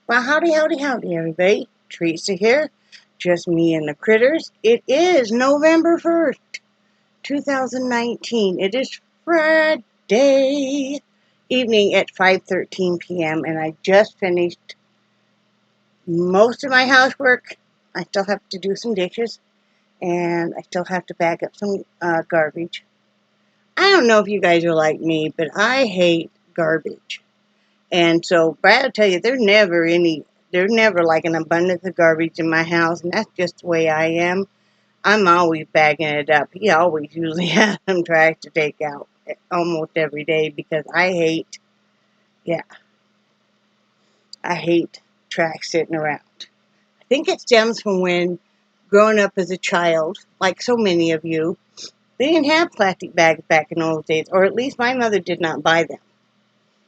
Well, howdy, howdy, howdy, everybody. Theresa here. Just me and the critters. It is November 1st, 2019. It is Friday evening at 5:13 p.m. and I just finished most of my housework. I still have to do some dishes and I still have to bag up some garbage. I don't know if you guys are like me, but I hate garbage. And so, Brad will tell you, there's never like an abundance of garbage in my house, and that's just the way I am. I'm always bagging it up. He always usually has some trash to take out almost every day because I hate trash sitting around. I think it stems from when growing up as a child, like so many of you, they didn't have plastic bags back in those days, or at least my mother did not buy them.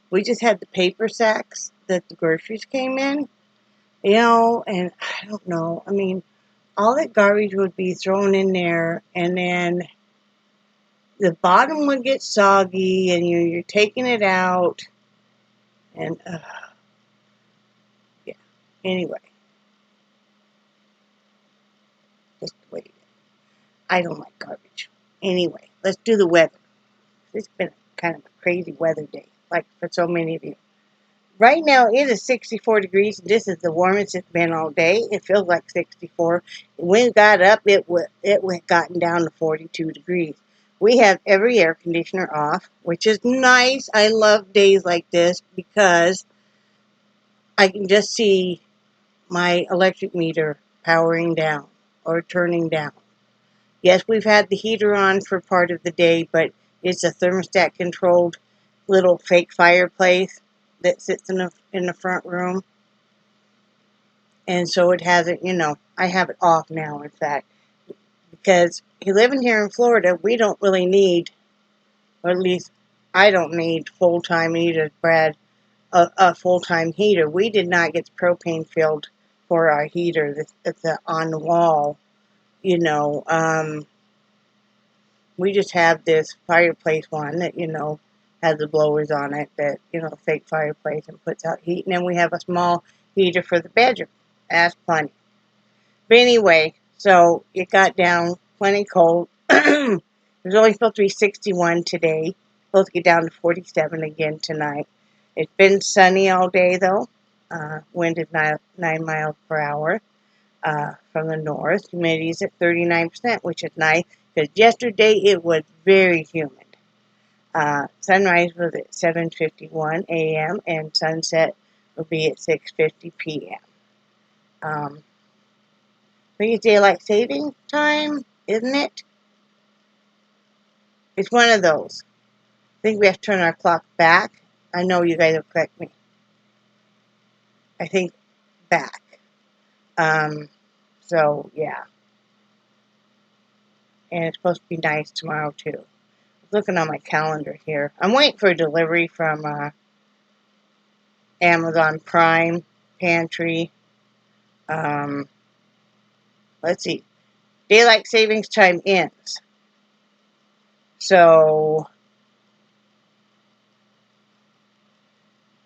We just had the paper sacks that the groceries came in. And I don't know. I mean, all that garbage would be thrown in there, and then the bottom would get soggy, and you're taking it out, and yeah. Anyway, just the way it is. I don't like garbage. Anyway, let's do the weather. It's been kind of a crazy weather day, like for so many of you. Right now, it is 64 degrees. This is the warmest it's been all day. It feels like 64. When it got up, it went gotten down to 42 degrees. We have every air conditioner off, which is nice. I love days like this because I can just see my electric meter powering down or turning down. Yes, we've had the heater on for part of the day, but it's a thermostat-controlled little fake fireplace that sits in the front room. And so it hasn't, I have it off now, in fact, because living here in Florida, we don't really need, or at least I don't need full-time heaters, Brad, a full-time heater. We did not get the propane filled for our heater. It's on the wall, we just have this fireplace one that, has the blowers on it that, fake fireplace and puts out heat. And then we have a small heater for the bedroom. That's plenty. But anyway, so it got down plenty cold. It was only supposed to be 61 today. Supposed to get down to 47 again tonight. It's been sunny all day, though. Wind is 9 miles per hour from the north. Humidity is at 39%, which is nice, because yesterday it was very humid. Sunrise was at 7:51 a.m. and sunset will be at 6:50 p.m. I think it's daylight saving time, isn't it? It's one of those. I think we have to turn our clock back. I know you guys will correct me. I think back. So, yeah. And it's supposed to be nice tomorrow, too. Looking on my calendar here. I'm waiting for a delivery from Amazon Prime Pantry. Let's see. Daylight savings time ends. So,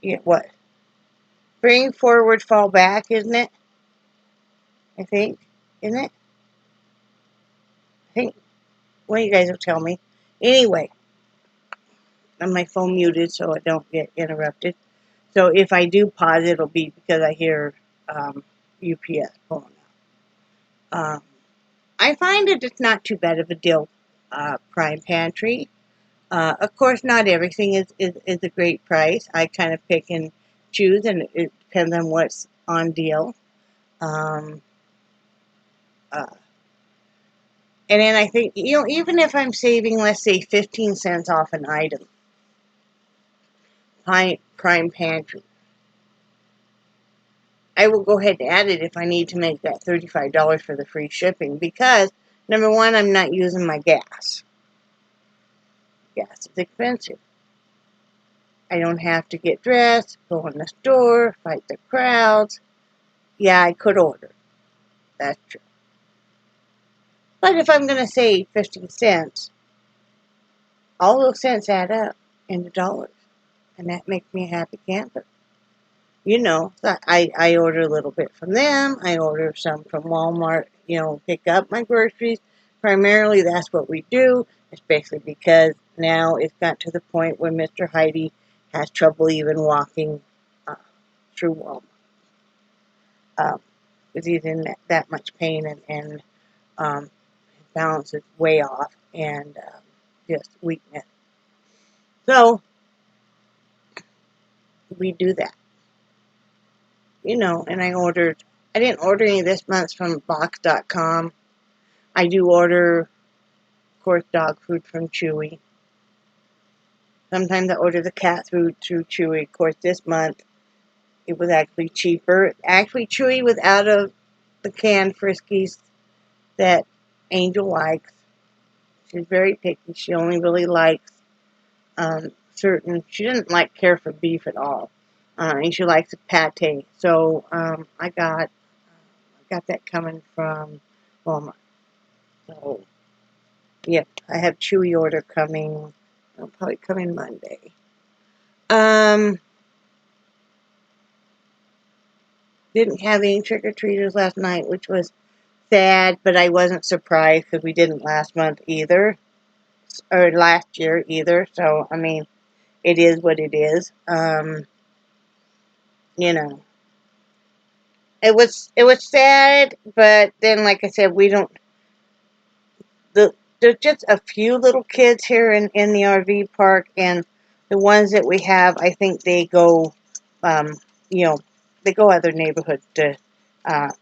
yeah, what? Bring forward, fall back, isn't it? I think. Isn't it? I think. Well, you guys will tell me. Anyway, I'm my phone muted so I don't get interrupted. So if I do pause, it'll be because I hear UPS pulling out. I find that it's not too bad of a deal, Prime Pantry. Of course, not everything is a great price. I kind of pick and choose, and it depends on what's on deal. And then I think, even if I'm saving, let's say, 15 cents off an item, Prime Pantry, I will go ahead and add it if I need to make that $35 for the free shipping, because, number one, I'm not using my gas. Gas is expensive. I don't have to get dressed, go in the store, fight the crowds. Yeah, I could order. That's true. But if I'm going to save 15 cents, all those cents add up into dollars. And that makes me a happy camper. you know, so I order a little bit from them. I order some from Walmart, you know, pick up my groceries. Primarily, that's what we do, especially because now it's got to the point where Mr. Heide has trouble even walking uh, through Walmart. Because he's in that much pain and his balance is way off and just weakness. So, we do that. You know, and I didn't order any this month from box.com. I do order, of course, dog food from Chewy. Sometimes I order the cat food through Chewy. Of course, this month it was actually cheaper. Actually, Chewy was out of the canned Friskies that Angel likes. She's very picky. She only really likes she doesn't care for beef at all. And she likes pate. So I got that coming from Walmart. So, yep, I have Chewy order coming. It'll probably come in Monday. Didn't have any trick-or-treaters last night, which was sad, but I wasn't surprised because we didn't last month either, or last year either. So, I mean, it is what it is. You know, it was sad, but then, like I said, there's just a few little kids here in the RV park, and the ones that we have, I think they go, you know, they go other neighborhoods to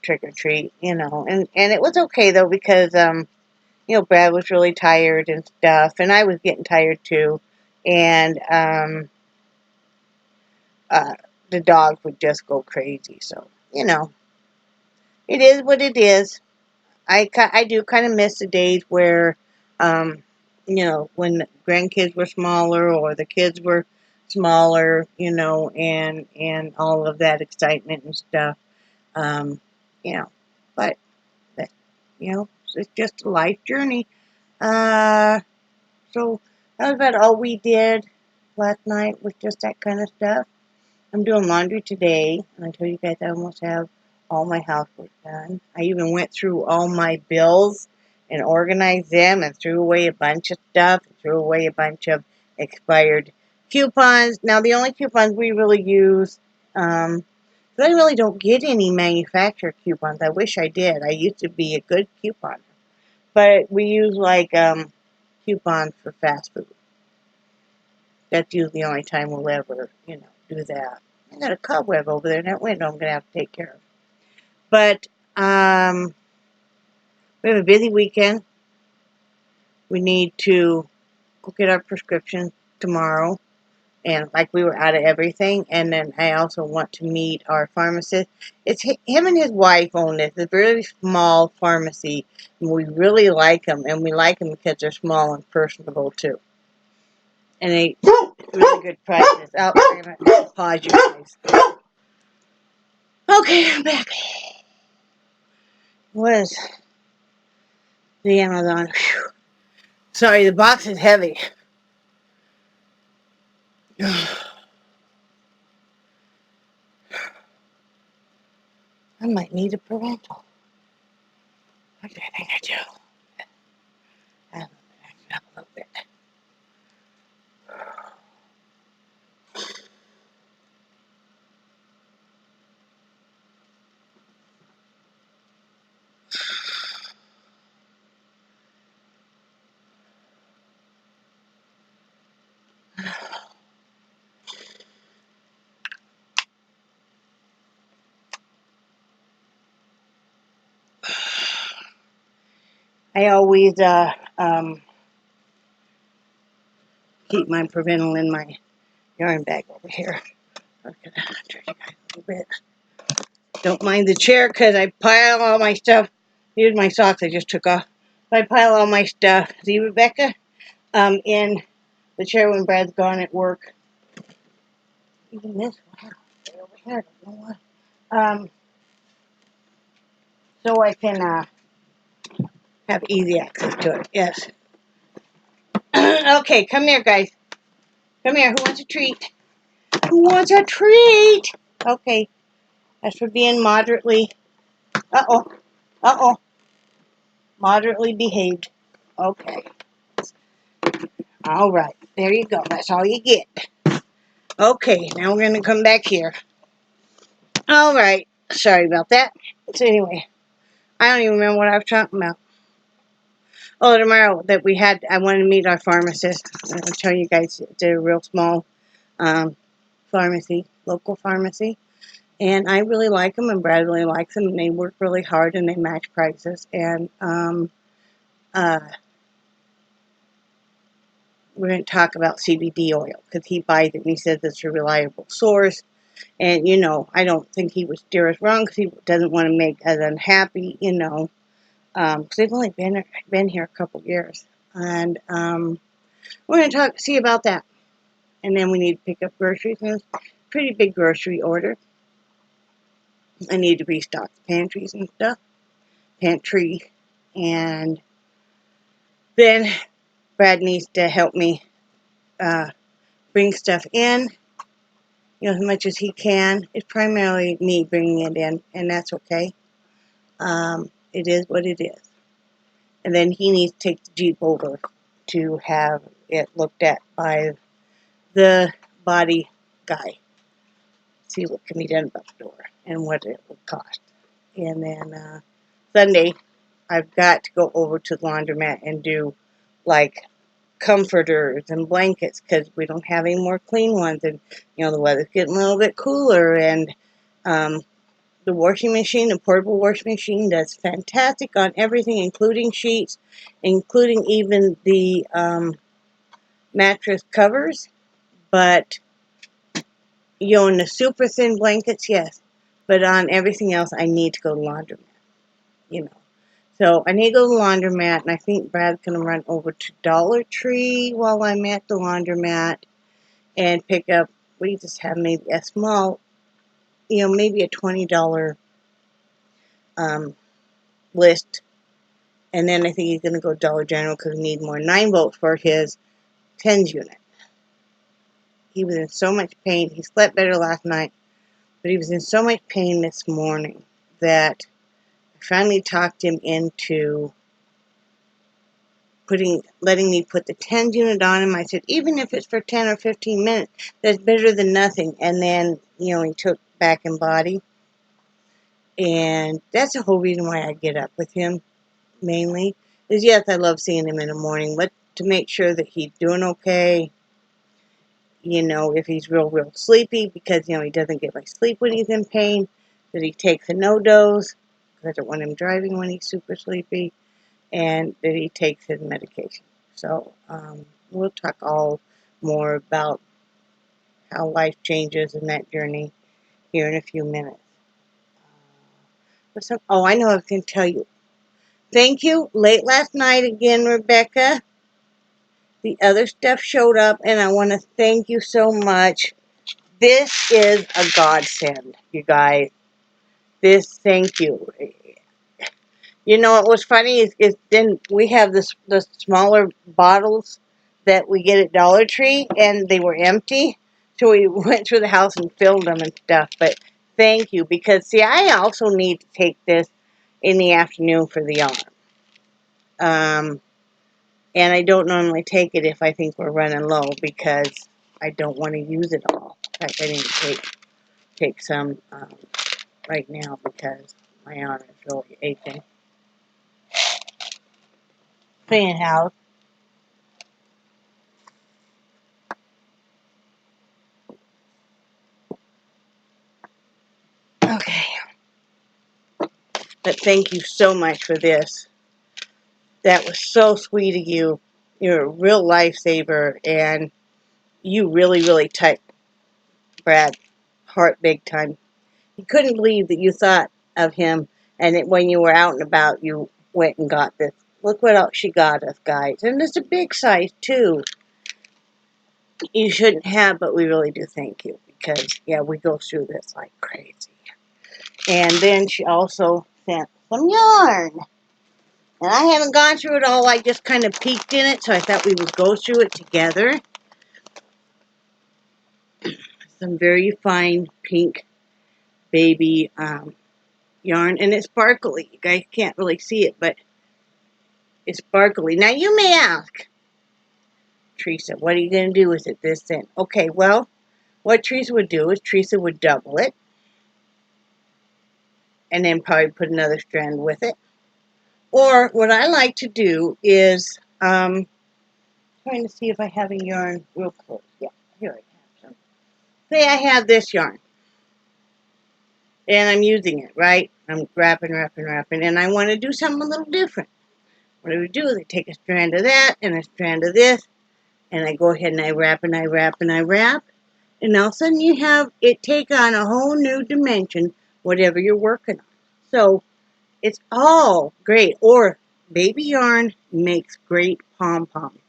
trick or treat, you know, and it was okay though because you know, Brad was really tired and stuff, and I was getting tired too, and the dog would just go crazy. So, you know, it is what it is. I do kind of miss the days where, you know, when the grandkids were smaller or the kids were smaller, you know, and all of that excitement and stuff, you know, but, you know, it's just a life journey. So that was about all we did last night was just that kind of stuff. I'm doing laundry today, and I told you guys I almost have all my housework done. I even went through all my bills and organized them and threw away a bunch of stuff, threw away a bunch of expired coupons. Now, the only coupons we really use, because I really don't get any manufacturer coupons. I wish I did. I used to be a good couponer. But we use, like, coupons for fast food. That's usually the only time we'll ever, you know, do that. I got a cobweb over there in that window I'm going to have to take care of. But we have a busy weekend. We need to go get our prescriptions tomorrow. And like we were out of everything. And then I also want to meet our pharmacist. It's him and his wife own this. It's a very small pharmacy. And we really like them. And we like them because they're small and personable too. And they really good prices. Oh, I'm going to pause you guys. Okay, I'm back. Was the Amazon. Whew. Sorry, the box is heavy. I might need a parental. What do I think I do? I'm backing up a little bit. I always keep my Preble in my yarn bag over here. I'm gonna turn you guys a little bit. Don't mind the chair because I pile all my stuff. Here's my socks I just took off. I pile all my stuff. See, Rebecca? In the chair when Brad's gone at work. Even this, wow, way over here. I don't know why. So I can have easy access to it. Yes. Okay, come here, guys. Come here. Who wants a treat? Who wants a treat? Okay. As for being moderately, moderately behaved. Okay. All right. There you go. That's all you get. Okay. Now we're going to come back here. All right. Sorry about that. So anyway, I don't even remember what I was talking about. Oh, tomorrow that I wanted to meet our pharmacist. I'll tell you guys, it's a real small pharmacy, local pharmacy. And I really like them, and Brad really likes them, and they work really hard, and they match prices. And we're going to talk about CBD oil, because he buys it, and he says it's a reliable source. And, you know, I don't think he would steer us wrong, because he doesn't want to make us unhappy, you know. Because they've only been here a couple years. And we're going to see about that. And then we need to pick up groceries. And it's a pretty big grocery order. I need to restock the pantries and stuff. Pantry. And then Brad needs to help me bring stuff in, you know, as much as he can. It's primarily me bringing it in, and that's okay. It is what it is. And then he needs to take the Jeep over to have it looked at by the body guy. See what can be done about the door and what it will cost. And then Sunday, I've got to go over to the laundromat and do like comforters and blankets, because we don't have any more clean ones, and you know the weather's getting a little bit cooler, and the washing machine, the portable washing machine, does fantastic on everything, including sheets, including even the mattress covers. But you know, in the super thin blankets, yes, but on everything else, I need to go to the laundromat, you know. So I need to go to the laundromat, and I think Brad's going to run over to Dollar Tree while I'm at the laundromat and pick up, we just have maybe a small, you know, maybe a $20 list. And then I think he's going to go to Dollar General because we need more 9 volts for his 10s unit. He was in so much pain. He slept better last night, but he was in so much pain this morning that I finally talked him into letting me put the 10 unit on him. I said, even if it's for 10 or 15 minutes, that's better than nothing. And then, you know, he took back in body. And that's the whole reason why I get up with him, mainly, is yes, I love seeing him in the morning, but to make sure that he's doing okay, you know, if he's real sleepy, because, you know, he doesn't get much sleep when he's in pain, that he takes a no-dose, because I don't want him driving when he's super sleepy, and that he takes his medication. So we'll talk all more about how life changes in that journey here in a few minutes. I know I can tell you. Thank you. Late last night again, Rebecca. The other stuff showed up, and I want to thank you so much. This is a godsend, you guys. Thank you. You know what was funny is then we have the smaller bottles that we get at Dollar Tree, and they were empty. So we went through the house and filled them and stuff. But thank you, because see, I also need to take this in the afternoon for the arm. And I don't normally take it if I think we're running low, because I don't want to use it all. In fact, I need to take some right now because my arm is really aching. Anyhow, okay. But thank you so much for this. That was so sweet of you. You're a real lifesaver, and you really touched Brad's heart big time. He couldn't believe that you thought of him, and that when you were out and about, you went and got this. Look what else she got us, guys. And it's a big size, too. You shouldn't have, but we really do thank you, because, yeah, we go through this like crazy. And then she also sent some yarn. And I haven't gone through it all. I just kind of peeked in it, so I thought we would go through it together. Some very fine pink baby yarn, and it's sparkly. You guys can't really see it, but it's sparkly. Now you may ask, Theresa, what are you going to do with it this then? Okay, well, what Theresa would do is Theresa would double it, and then probably put another strand with it. Or what I like to do is, trying to see if I have a yarn real close. Yeah, here I have some. Say I have this yarn, and I'm using it, right? I'm wrapping, and I want to do something a little different. What I would do is I take a strand of that and a strand of this, and I go ahead and I wrap and I wrap and I wrap, and all of a sudden you have it take on a whole new dimension, whatever you're working on. So it's all great. Or baby yarn makes great pom-poms.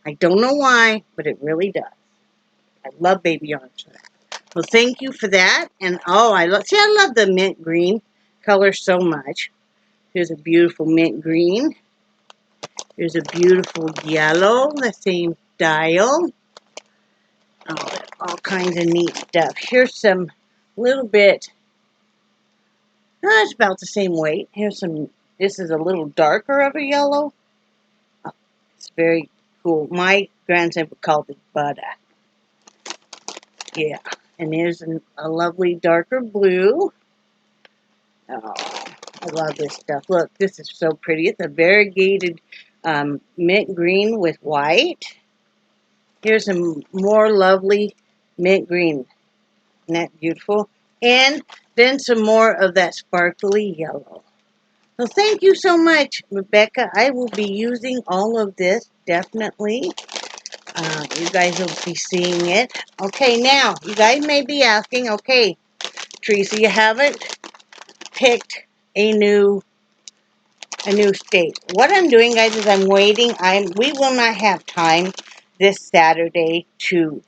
I don't know why, but it really does. I love baby yarns for that. Well, thank you for that. And oh, I love the mint green color so much. Here's a beautiful mint green. Here's a beautiful yellow, the same style. Oh, all kinds of neat stuff. Here's some little bit, it's about the same weight. Here's some, this is a little darker of a yellow. Oh, it's very cool. My grandson would call it butter. Yeah. And here's a lovely darker blue. Oh, I love this stuff. Look, this is so pretty. It's a variegated mint green with white. Here's a more lovely mint green. Isn't that beautiful? And then some more of that sparkly yellow. So thank you so much, Rebecca. I will be using all of this, definitely. You guys will be seeing it. Okay, now, you guys may be asking, okay, Theresa, you haven't picked a new state. What I'm doing, guys, is I'm waiting. We will not have time this Saturday to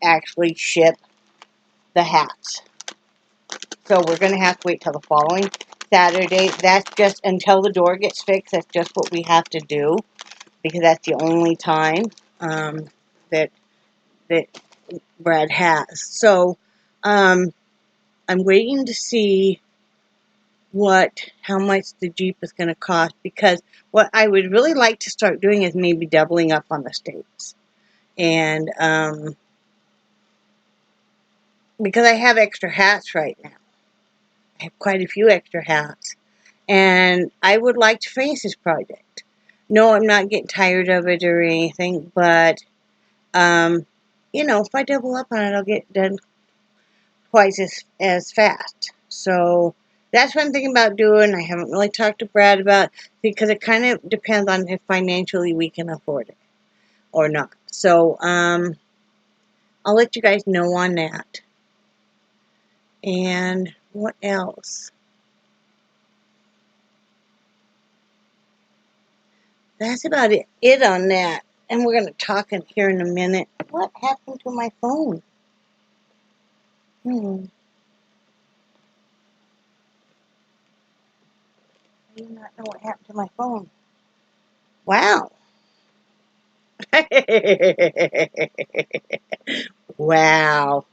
actually ship the hats. So we're going to have to wait till the following Saturday. That's just until the door gets fixed. That's just what we have to do, because that's the only time that Brad has. So I'm waiting to see how much the Jeep is going to cost, because what I would really like to start doing is maybe doubling up on the states. And because I have extra hats right now. I have quite a few extra hats. And I would like to finish this project. No, I'm not getting tired of it or anything, but you know, if I double up on it, I'll get done twice as fast. So that's what I'm thinking about doing. I haven't really talked to Brad about, because it kind of depends on if financially we can afford it or not. So I'll let you guys know on that. And what else? That's about it on that. And we're going to talk in here in a minute. What happened to my phone? I do not know what happened to my phone. Wow. Wow.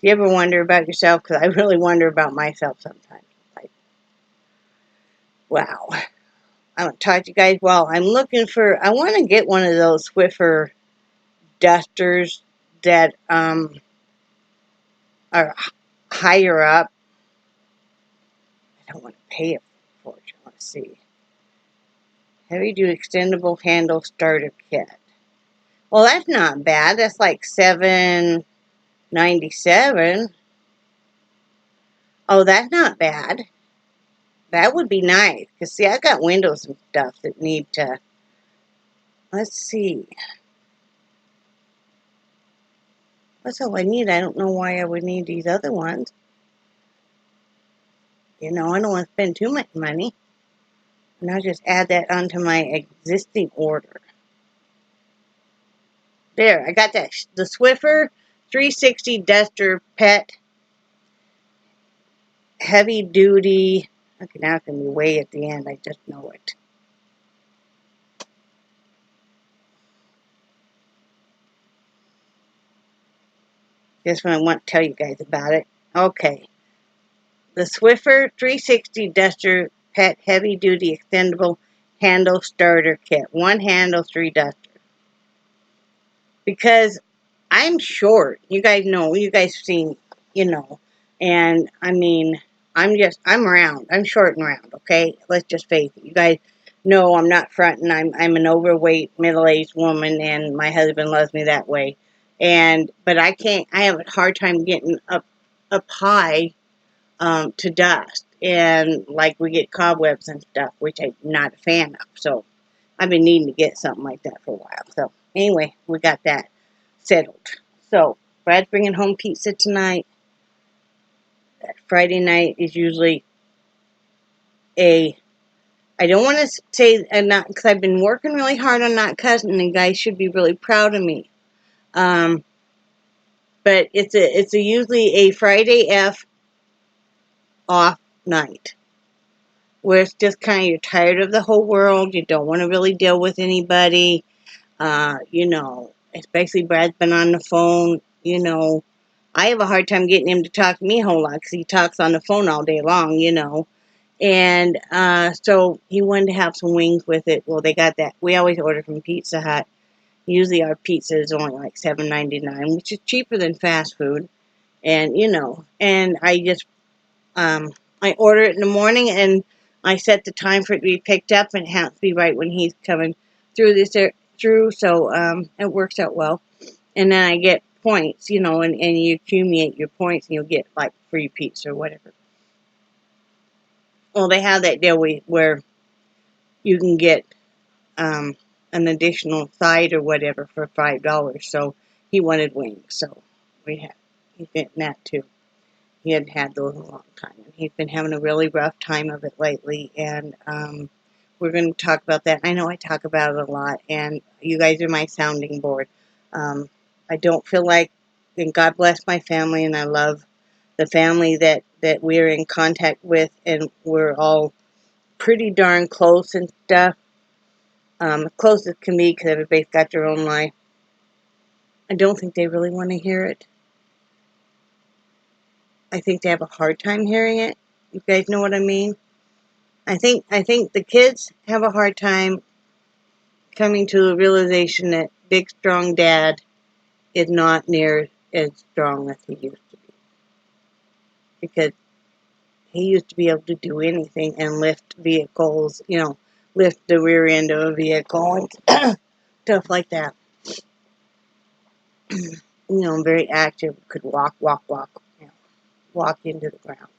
Do you ever wonder about yourself? Because I really wonder about myself sometimes. Wow. I haven't talked to you guys. Well, I'm looking for, I want to get one of those Swiffer dusters that are higher up. I don't want to pay it for it. Let's see. Heavy duty extendable handle starter kit. Well, that's not bad. That's like $7.97. Oh, that's not bad. That would be nice. Because, see, I got windows and stuff that need to... Let's see. That's all I need. I don't know why I would need these other ones. You know, I don't want to spend too much money. And I'll just add that onto my existing order. There, I got that. The Swiffer 360 Duster Pet Heavy Duty. Okay, now it's going to be way at the end. I just know it. This one I want to tell you guys about it. Okay. the Swiffer 360 Duster Pet Heavy Duty Extendable Handle Starter Kit. 1 handle, 3 dusters. Because I'm short. You guys know. You guys seen, you know. And, I mean, I'm round. I'm short and round, okay? Let's just face it. You guys know I'm not fronting. I'm an overweight, middle-aged woman, and my husband loves me that way. But I have a hard time getting up high to dust. And, like, we get cobwebs and stuff, which I'm not a fan of. So, I've been needing to get something like that for a while. So, anyway, we got that settled. So, Brad's bringing home pizza tonight. Friday night is usually I don't want to say not, because I've been working really hard on not cussing, and guys should be really proud of me. But it's usually a Friday off night, where it's just kind of, you're tired of the whole world, you don't want to really deal with anybody, you know, especially Brad's been on the phone, you know. I have a hard time getting him to talk to me a whole lot, because he talks on the phone all day long, you know. And so he wanted to have some wings with it. Well, they got that. We always order from Pizza Hut. Usually our pizza is only like $7.99, which is cheaper than fast food. And, you know, and I just, I order it in the morning, and I set the time for it to be picked up, and it has to be right when he's coming through so it works out well. And then I get points, you know, and you accumulate your points, and you'll get, like, free pizza or whatever. Well, they have that deal where you can get an additional side or whatever for $5. So he wanted wings, so he's getting that too. He hadn't had those in a long time, and he's been having a really rough time of it lately. And we're going to talk about that. I know I talk about it a lot, and you guys are my sounding board. I don't feel like, and God bless my family, and I love the family that we're in contact with, and we're all pretty darn close and stuff. Close as can be, because everybody's got their own life. I don't think they really want to hear it. I think they have a hard time hearing it. You guys know what I mean? I think the kids have a hard time coming to the realization that big, strong dad is not near as strong as he used to be. Because he used to be able to do anything and lift vehicles, you know, lift the rear end of a vehicle and stuff like that. You know, very active, could walk, you know, walk into the ground.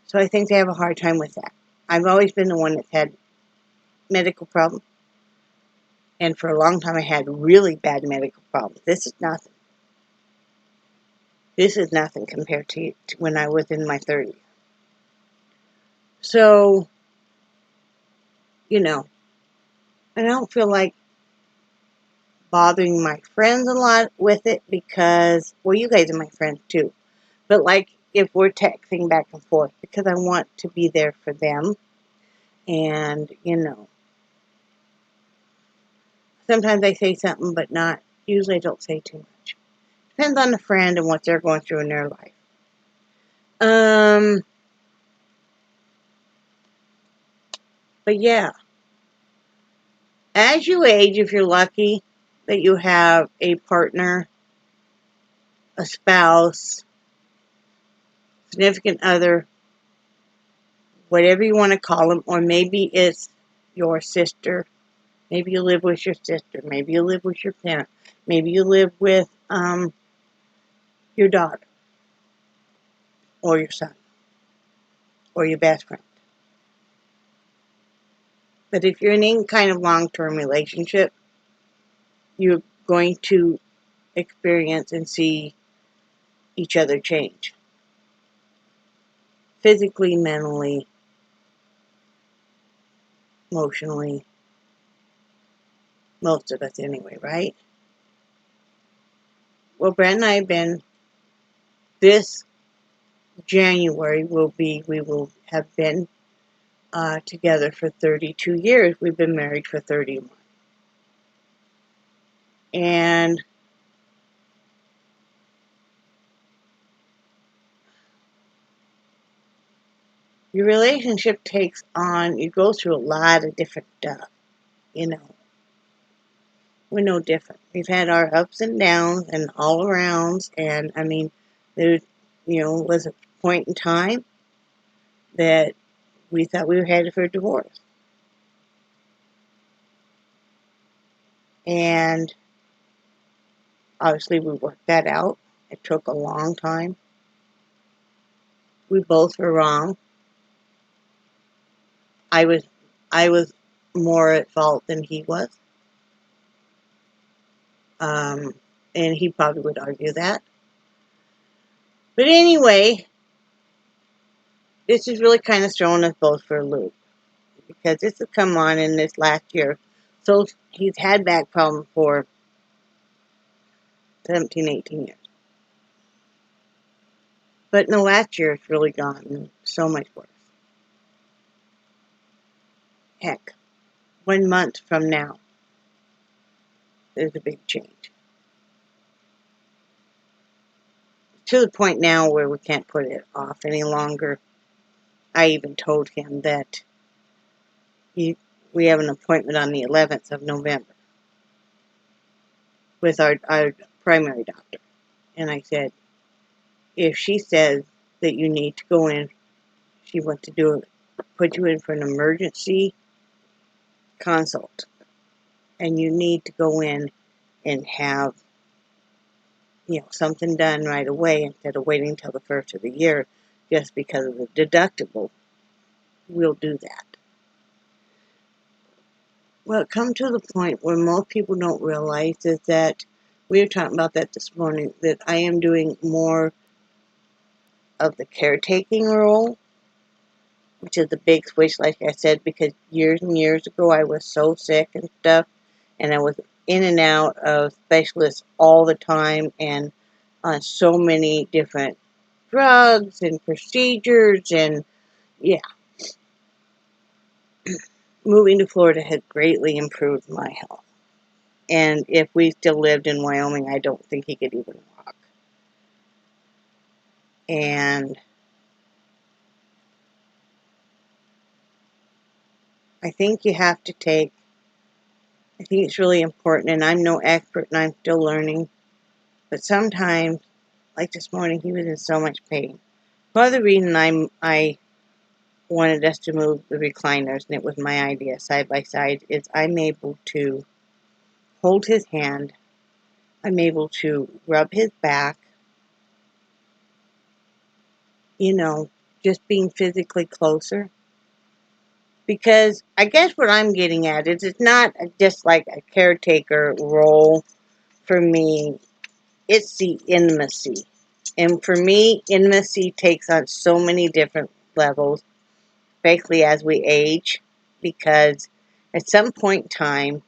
So I think they have a hard time with that. I've always been the one that's had medical problems. And for a long time I had really bad medical problems. This is nothing. This is nothing compared to when I was in my 30s. So, you know, and I don't feel like bothering my friends a lot with it because, well, you guys are my friends too. But, like, if we're texting back and forth, because I want to be there for them. And, you know, sometimes I say something, but not, usually I don't say too much. Depends on the friend and what they're going through in their life. But yeah. As you age, if you're lucky that you have a partner, a spouse, significant other, whatever you want to call them, or maybe it's your sister, maybe you live with your sister, maybe you live with your parent, maybe you live with your daughter, or your son, or your best friend. But if you're in any kind of long-term relationship, you're going to experience and see each other change. Physically, mentally, emotionally, most of us anyway, right? Well, Brad and I have been, this January we will have been together for 32 years. We've been married for 31. And Your relationship takes on, you go through a lot of different stuff, you know. We're no different. We've had our ups and downs and all arounds, and I mean, there, was a point in time that we thought we were headed for a divorce. And obviously we worked that out. It took a long time. We both were wrong. I was more at fault than he was. And he probably would argue that. But anyway, this is really kind of throwing us both for a loop. Because this has come on in this last year. So he's had back problems for 17, 18 years. But in the last year, it's really gotten so much worse. Heck, 1 month from now, there's a big change. To the point now where we can't put it off any longer. I even told him that we have an appointment on the 11th of November with our primary doctor. And I said, if she says that you need to go in, she wants to put you in for an emergency consult. And you need to go in and have, something done right away instead of waiting until the first of the year just because of the deductible. We'll do that. Well, it comes to the point where most people don't realize is that, we were talking about that this morning, that I am doing more of the caretaking role, which is a big switch, like I said, because years and years ago I was so sick and stuff, and I was in and out of specialists all the time, and on so many different drugs and procedures, and yeah. Moving to Florida had greatly improved my health. And if we still lived in Wyoming, I don't think he could even walk. And I think it's really important, and I'm no expert and I'm still learning, but sometimes, like this morning, he was in so much pain. Part of the reason I wanted us to move the recliners, and it was my idea, side by side, is I'm able to hold his hand, I'm able to rub his back, just being physically closer. Because I guess what I'm getting at is it's not just like a caretaker role for me, it's the intimacy. And for me, intimacy takes on so many different levels, especially as we age, because at some point in time,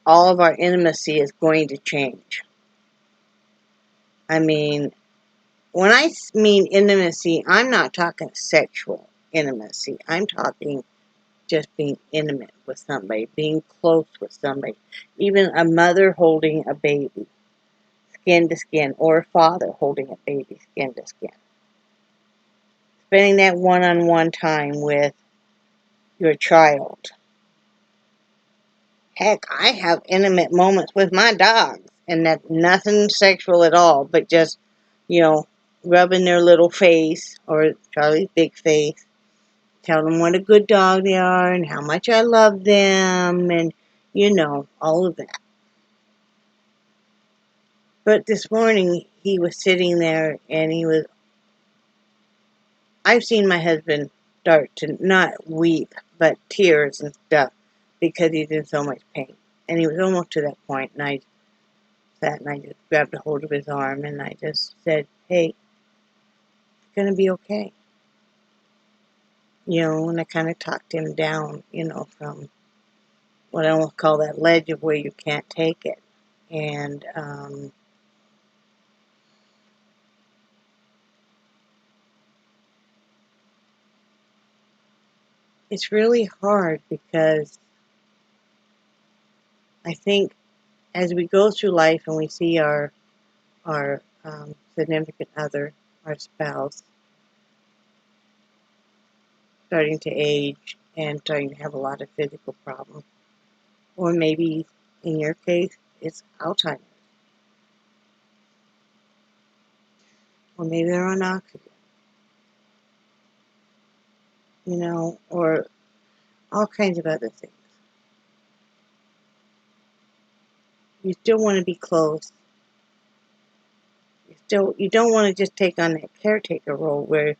all of our intimacy is going to change. I mean, when I mean intimacy, I'm not talking sexual intimacy. I'm talking just being intimate with somebody, being close with somebody. Even a mother holding a baby, skin to skin, or a father holding a baby, skin to skin. Spending that one-on-one time with your child. Heck, I have intimate moments with my dogs, and that's nothing sexual at all, but just, rubbing their little face, or Charlie's big face, tell them what a good dog they are, and how much I love them, and, all of that. But this morning, he was sitting there, and I've seen my husband start to not weep, but tears and stuff, because he's in so much pain. And he was almost to that point, and I sat and I just grabbed a hold of his arm, and I just said, hey, it's going to be okay. And I kind of talked him down, from what I almost call that ledge of where you can't take it. And, it's really hard because I think as we go through life and we see our significant other, our spouse, starting to age and starting to have a lot of physical problems. Or maybe, in your case, it's Alzheimer's. Or maybe they're on oxygen. Or all kinds of other things. You still want to be close. You don't want to just take on that caretaker role where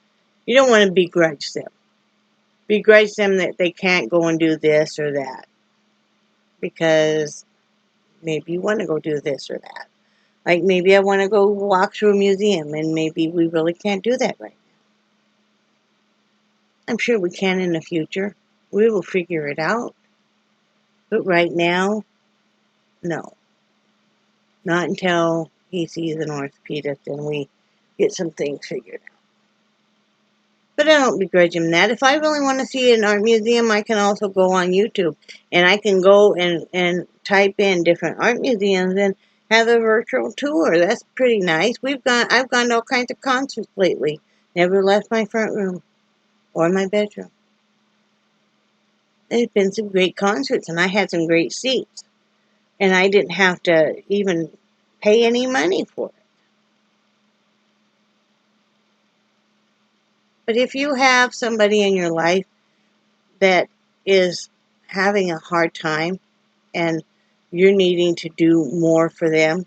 you don't want to begrudge them. Begrudge them that they can't go and do this or that. Because maybe you want to go do this or that. Like maybe I want to go walk through a museum and maybe we really can't do that right now. I'm sure we can in the future. We will figure it out. But right now, no. Not until he sees an orthopedist and we get some things figured out. But I don't begrudge him that. If I really want to see an art museum, I can also go on YouTube. And I can go and type in different art museums and have a virtual tour. That's pretty nice. I've gone to all kinds of concerts lately. Never left my front room or my bedroom. There's been some great concerts, and I had some great seats. And I didn't have to even pay any money for it. But if you have somebody in your life that is having a hard time and you're needing to do more for them,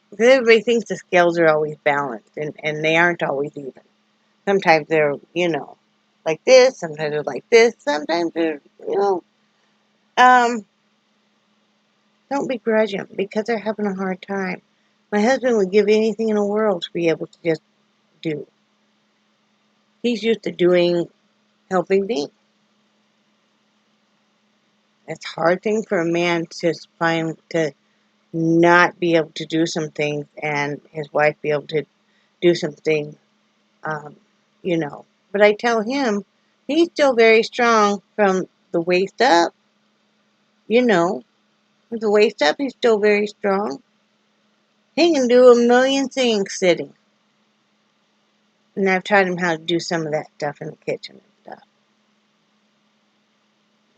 because everybody thinks the scales are always balanced, and they aren't always even. Sometimes they're, like this, sometimes they're like this, sometimes they're, don't begrudge them because they're having a hard time. My husband would give anything in the world to be able to just do. He's used to helping me. It's a hard thing for a man to find to not be able to do some things and his wife be able to do some things, But I tell him he's still very strong from the waist up, From the waist up, he's still very strong. He can do a million things sitting. And I've taught him how to do some of that stuff in the kitchen and stuff.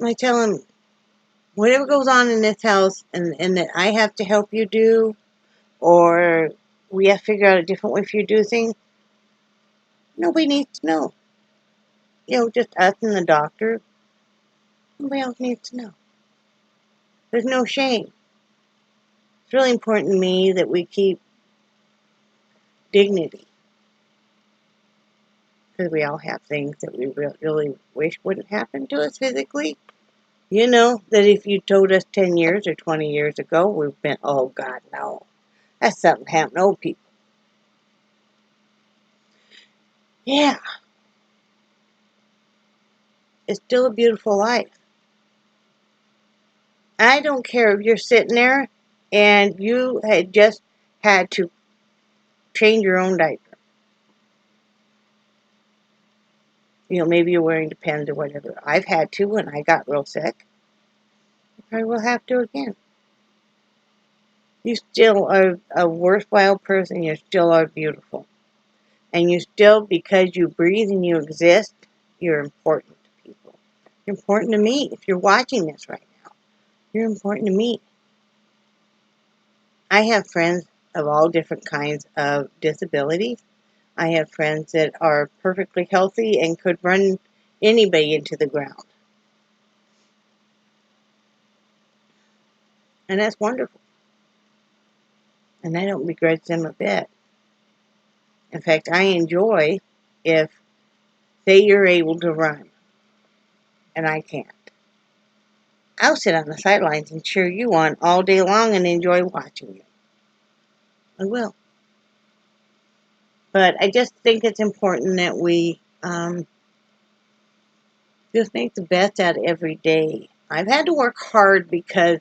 I tell him, whatever goes on in this house and that I have to help you do, or we have to figure out a different way for you to do things, nobody needs to know. Just us and the doctor. Nobody else needs to know. There's no shame. It's really important to me that we keep dignity. Because we all have things that we really wish wouldn't happen to us physically. That if you told us 10 years or 20 years ago, we've been, oh God, no. That's something happened to old people. Yeah. It's still a beautiful life. I don't care if you're sitting there and you had just had to change your own diaper. Maybe you're wearing Depends or whatever. I've had to when I got real sick. I probably will have to again. You still are a worthwhile person. You still are beautiful. And you still, because you breathe and you exist, you're important to people. You're important to me. If you're watching this right now, you're important to me. I have friends of all different kinds of disabilities. I have friends that are perfectly healthy and could run anybody into the ground. And that's wonderful. And I don't begrudge them a bit. In fact, I enjoy if, say, you're able to run and I can't. I'll sit on the sidelines and cheer you on all day long and enjoy watching you. I will. But I just think it's important that we just make the best out of every day. I've had to work hard because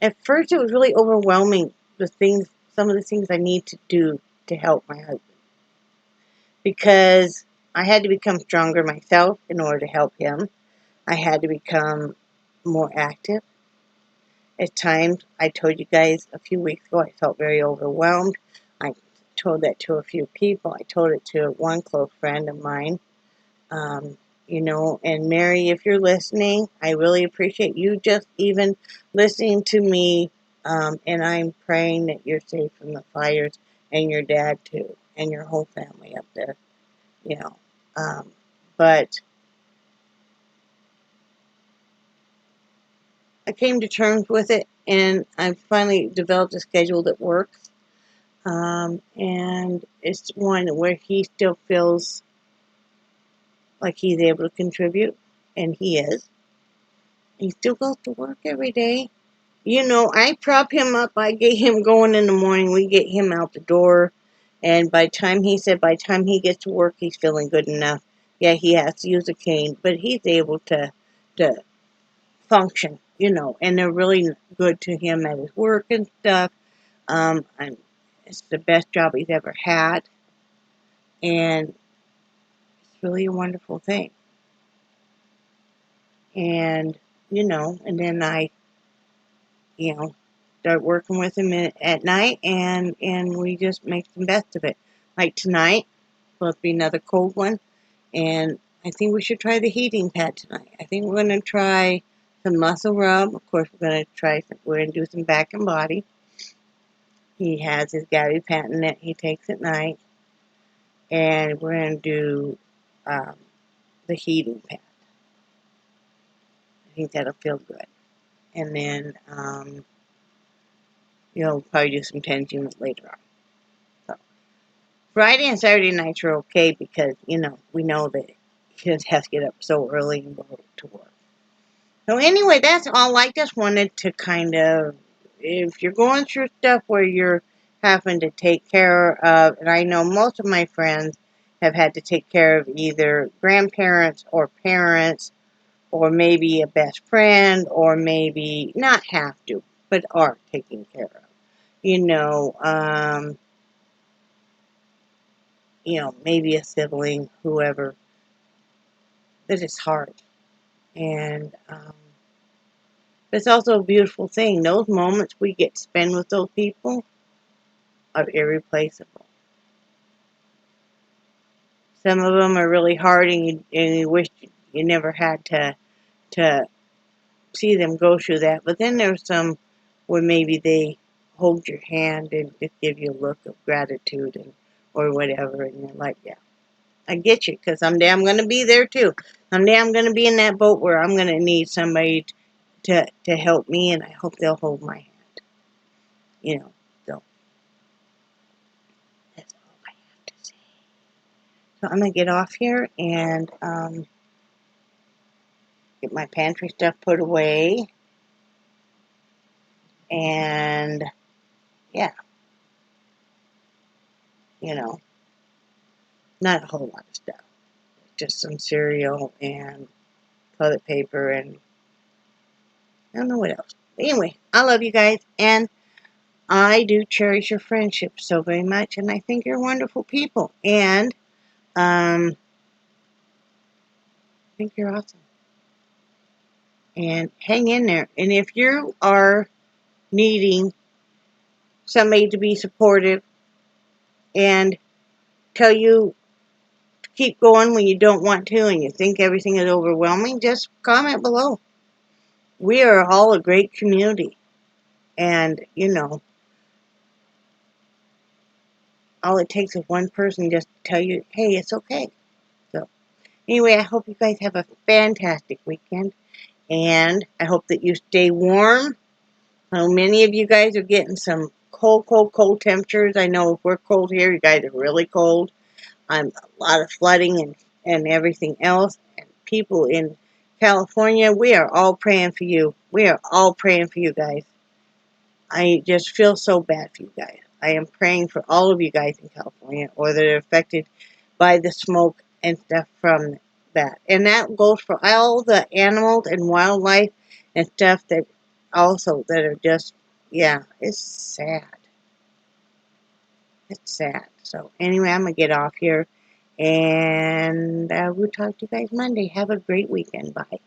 at first it was really overwhelming, some of the things I need to do to help my husband. Because I had to become stronger myself in order to help him. I had to become more active. At times, I told you guys a few weeks ago, I felt very overwhelmed. I told that to a few people. I told it to one close friend of mine. You know, and Mary, if you're listening, I really appreciate you just even listening to me. And I'm praying that you're safe from the fires, and your dad too, and your whole family up there, you know. But I came to terms with it, and I finally developed a schedule that works. And it's one where he still feels like he's able to contribute, and he is. He still goes to work every day. You know, I prop him up. I get him going in the morning. We get him out the door. And by the time he gets to work, he's feeling good enough. Yeah, he has to use a cane, but he's able to function, you know. And they're really good to him at his work and stuff. It's the best job he's ever had. And it's really a wonderful thing. And, you know, and then I, you know, start working with him at night, and we just make the best of it. Like tonight, supposed to be another cold one, and I think we should try the heating pad tonight. I think we're going to try some muscle rub. Of course, we're going to do some back and body. He has his Gabby Patent that he takes at night, and we're going to do the heating pad. I think that'll feel good. And then, you know, probably do some tension later on. So, Friday and Saturday nights are okay because, you know, we know that he just has to get up so early and go to work. So anyway, that's all. I just wanted to kind of, if you're going through stuff where you're having to take care of, and I know most of my friends have had to take care of either grandparents or parents, or maybe a best friend, or maybe not have to, but are taking care of. You know, maybe a sibling, whoever. That is hard. And it's also a beautiful thing. Those moments we get to spend with those people are irreplaceable. Some of them are really hard, and you wish you never had to see them go through that. But then there's some where maybe they hold your hand and just give you a look of gratitude or whatever, and you're like, yeah, I get you, because someday I'm going to be there too. Someday I'm going to be in that boat where I'm going to need somebody to help me, and I hope they'll hold my hand. You know, so that's all I have to say. So I'm going to get off here and get my pantry stuff put away. And, yeah, you know, not a whole lot of stuff. Just some cereal and toilet paper and I don't know what else. But anyway, I love you guys, and I do cherish your friendship so very much, and I think you're wonderful people, and I think you're awesome. And hang in there. And if you are needing somebody to be supportive and tell you to keep going when you don't want to and you think everything is overwhelming, just comment below. We are all a great community. And, you know, all it takes is one person just to tell you, hey, it's okay. So, anyway, I hope you guys have a fantastic weekend. And I hope that you stay warm. I know many of you guys are getting some cold temperatures. I know if we're cold here, you guys are really cold. A lot of flooding and everything else. And people in California, we are all praying for you. We are all praying for you guys. I just feel so bad for you guys. I am praying for all of you guys in California, or that are affected by the smoke and stuff from that. And that goes for all the animals and wildlife and stuff that also that are just, yeah, it's sad. It's sad. So anyway, I'm going to get off here, and we'll talk to you guys Monday. Have a great weekend. Bye.